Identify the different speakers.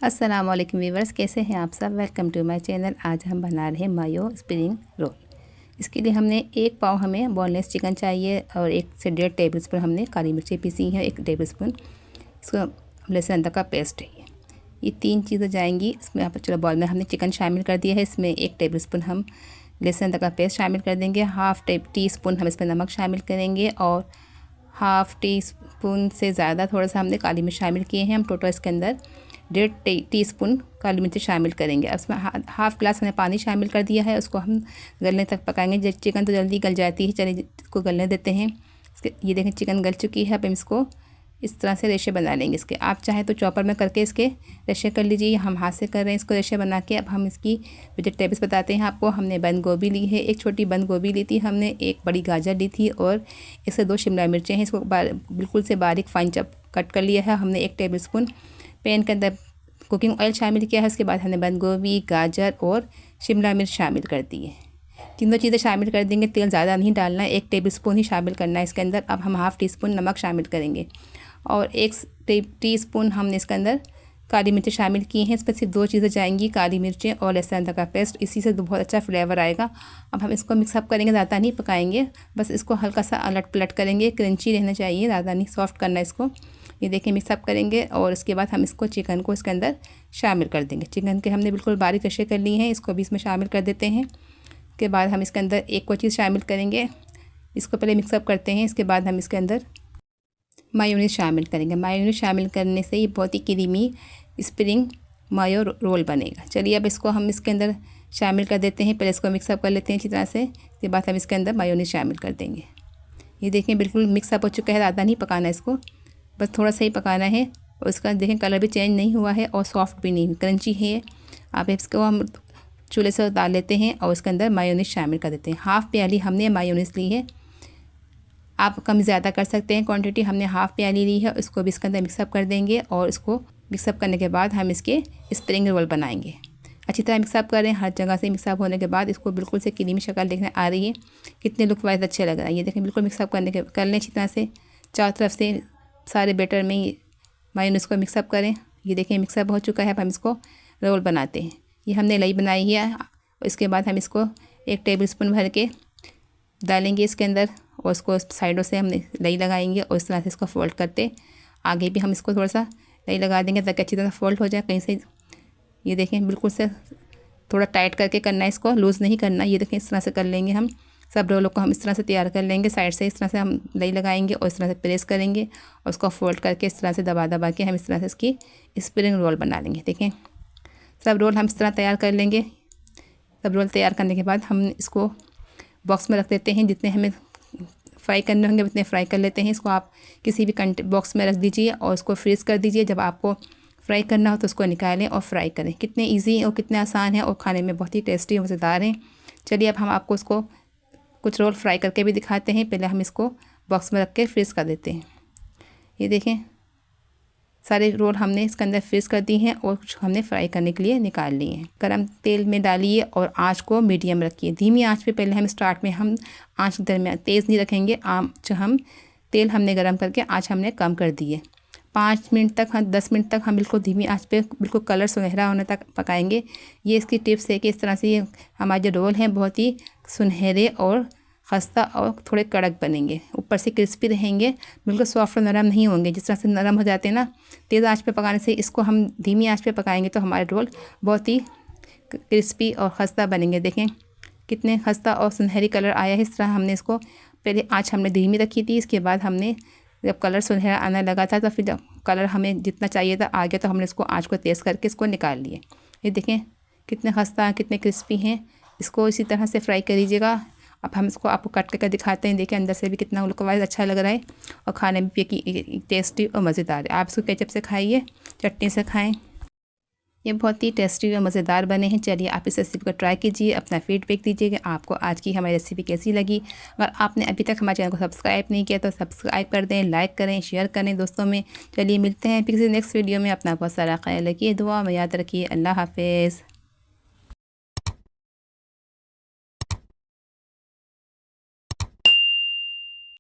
Speaker 1: अस्सलाम वालेकुम व्यूवर्स, कैसे हैं आप सब। Welcome to my channel. आज हम बना रहे हैं मायो स्प्रिंग रोल। इसके लिए हमने एक पाव हमें बोनलेस चिकन चाहिए और 1 से 1.5 टेबल स्पून हमने काली मिर्ची पीसी है, 1 टेबल स्पून इसको लहसुन अदरक का पेस्ट है। ये 3 चीज़ें जाएंगी इसमें। आप चलो बॉल में हमने चिकन शामिल कर दिया है। इसमें 1 टेबल स्पून हम लहसुन अदरक का पेस्ट शामिल कर देंगे। हाफ़ टी स्पून हम इसमें नमक शामिल करेंगे और हाफ़ टी स्पून से ज़्यादा थोड़ा सा हमने काली मिर्च शामिल किए हैं। हम टोटल इसके अंदर 1.5 टीस्पून काली मिर्च शामिल करेंगे। अब इसमें हाफ़ ग्लास हमने पानी शामिल कर दिया है। उसको हम गलने तक पकाएंगे। चिकन तो जल्दी गल जाती है, चलिए इसको गलने देते हैं। ये देखें चिकन गल चुकी है। अब हम इसको इस तरह से रेशे बना लेंगे इसके। आप चाहें तो चॉपर में करके इसके रेशे कर लीजिए, हम हाथ से कर रहे हैं इसको रेशे बना के। अब हम इसकी वेजिटेबल्स बताते हैं आपको। हमने बंद गोभी ली है, 1 छोटी बंद गोभी ली थी हमने, 1 बड़ी गाजर ली थी और इससे 2 शिमला मिर्चें हैं। इसको बिल्कुल से बारीक फाइन चॉप कट कर लिया है हमने। 1 टेबल स्पून पैन के अंदर कुकिंग ऑयल शामिल किया है। उसके बाद हमने बंद गोभी, गाजर और शिमला मिर्च शामिल कर दी है। तीनों चीज़ें शामिल कर देंगे। तेल ज़्यादा नहीं डालना है, 1 टेबल स्पून ही शामिल करना है इसके अंदर। अब हम हाफ़ टी स्पून नमक शामिल करेंगे और 1 टीस्पून हमने इसके अंदर काली मिर्च शामिल की हैं। इस पर सिर्फ 2 चीज़ें जाएंगी, काली मिर्चें और लहसुन अदरक का पेस्ट। इसी से बहुत अच्छा फ्लेवर आएगा। अब हम इसको मिक्सअप करेंगे, ज़्यादा नहीं पकाएंगे, बस इसको हल्का सा अलट पलट करेंगे। क्रंची रहना चाहिए, ज़्यादा नहीं सॉफ्ट करना है इसको। ये देखिए मिक्सअप करेंगे और उसके बाद हम इसको चिकन को इसके अंदर शामिल कर देंगे। चिकन के हमने बिल्कुल बारीक रशे कर लिए हैं, इसको भी इसमें शामिल कर देते हैं। उसके बाद हम इसके अंदर एक और चीज़ शामिल करेंगे, इसको पहले मिक्सअप करते हैं। इसके बाद हम इसके अंदर मायोनीज़ शामिल करेंगे। मायोनीज़ शामिल करने से ये बहुत ही क्रीमी स्प्रिंग मायो रोल बनेगा। चलिए अब इसको हम इसके अंदर शामिल कर देते हैं। पहले इसको मिक्सअप कर लेते हैं अच्छी तरह से। इसके बाद हम इसके अंदर मायोनीज़ शामिल कर देंगे। ये देखें बिल्कुल मिक्सअप हो चुका है, ज़्यादा नहीं पकाना है इसको, बस थोड़ा सा ही पकाना है। और इसका देखें कलर भी चेंज नहीं हुआ है और सॉफ्ट भी नहीं, क्रंची है। आप इसको हम चूल्हे से उतार लेते हैं और इसके अंदर मायोनीज़ शामिल कर देते हैं। हाफ़ प्याली हमने मायोनीज़ ली है, आप कम ज़्यादा कर सकते हैं क्वांटिटी। हमने हाफ़ प्याली ली है, इसको भी इसके अंदर मिक्सअप कर देंगे और इसको मिक्सअप करने के बाद हम इसके स्प्रिंग रोल बनाएंगे। अच्छी तरह मिक्सअप करें, हर जगह से मिक्सअप होने के बाद इसको बिल्कुल से क्रीमी शक्ल देखने आ रही है, कितने लुक वाइज अच्छे लग रहा है। ये देखें बिल्कुल मिक्सअप कर लें अच्छी तरह से, चारों तरफ से सारे बैटर में मायोनीज़ को मिक्सअप करें। ये देखें मिक्सअप हो चुका है। अब हम इसको रोल बनाते हैं। ये हमने लई बनाई है। इसके बाद हम इसको 1 टेबल स्पून भर के डालेंगे इसके अंदर और उसको साइडों से हमने लई लगाएंगे और इस तरह से इसको फोल्ड करते आगे भी हम इसको थोड़ा सा लई लगा देंगे ताकि अच्छी तरह फोल्ड हो जाए कहीं से। ये देखें बिल्कुल से थोड़ा टाइट करके करना है, इसको लूज़ नहीं करना। ये देखें इस तरह से कर लेंगे हम। सब रोलों को हम इस तरह से तैयार कर लेंगे। साइड से इस तरह से हम लई लगाएंगे और इस तरह से प्रेस करेंगे और उसको फोल्ड करके इस तरह से दबा दबा के हम इस तरह से इसकी स्प्रिंग रोल बना लेंगे। देखें सब रोल हम इस तरह तैयार कर लेंगे। सब रोल तैयार करने के बाद हम इसको बॉक्स में रख देते हैं। जितने हमें फ्राई करने होंगे उतने फ्राई कर लेते हैं। इसको आप किसी भी बॉक्स में रख दीजिए और उसको फ्रीज़ कर दीजिए। जब आपको फ्राई करना हो तो उसको निकालें और फ्राई करें। कितने इजी और कितने आसान है और खाने में बहुत ही टेस्टी और मज़ेदार हैं। चलिए अब हम आपको उसको कुछ रोल फ्राई करके भी दिखाते हैं। पहले हम इसको बॉक्स में रख के फ्रीज़ कर देते हैं। ये देखें सारे रोल हमने इसके अंदर फ्रीज़ कर दी हैं और कुछ हमने फ्राई करने के लिए निकाल लिए हैं। गरम तेल में डालिए और आंच को मीडियम रखिए। धीमी आंच पे पहले हम स्टार्ट में हम आंच दरमियान तेज़ नहीं रखेंगे। आंच हम तेल हमने गरम करके आंच हमने कम कर दी है। 5 मिनट तक 10 मिनट तक हम बिल्कुल धीमी आंच पे बिल्कुल कलर सुनहरा होने तक पकाएंगे। ये इसकी टिप्स है कि इस तरह से ये हमारे जो रोल हैं बहुत ही सुनहरे और खस्ता और थोड़े कड़क बनेंगे, ऊपर से क्रिस्पी रहेंगे, बिल्कुल सॉफ्ट और नरम नहीं होंगे। जिस तरह से नरम हो जाते हैं ना तेज़ आंच पे पकाने से, इसको हम धीमी आंच पे पकाएंगे तो हमारे रोल बहुत ही क्रिस्पी और खस्ता बनेंगे। देखें कितने खस्ता और सुनहरी कलर आया है। इस तरह हमने इसको पहले आंच हमने धीमी रखी थी। इसके बाद हमने जब कलर सुनहरा आने लगा था तो फिर जब कलर हमें जितना चाहिए था आ गया तो हमने इसको आँच को तेज़ करके इसको निकाल लिए। ये देखें कितने खस्ता कितने क्रिस्पी हैं। इसको इसी तरह से फ्राई कर लीजिएगा। अब हम इसको आपको कट करके दिखाते हैं। देखिए अंदर से भी कितना लुक वाइज अच्छा लग रहा है और खाने में भी टेस्टी और मज़ेदार है। आप इसको केचप से खाइए, चटनी से खाएं, ये बहुत ही टेस्टी और मज़ेदार बने हैं। चलिए आप इस रेसिपी को ट्राई कीजिए, अपना फीडबैक दीजिए कि आपको आज की हमारी रेसिपी कैसी लगी। अगर आपने अभी तक हमारे चैनल को सब्सक्राइब नहीं किया तो सब्सक्राइब कर दें, लाइक करें, शेयर करें दोस्तों में। चलिए मिलते हैं फिर किसी नेक्स्ट वीडियो में। अपना बहुत सारा ख्याल रखिए, दुआ में याद रखिए। अल्लाह हाफ़िज़।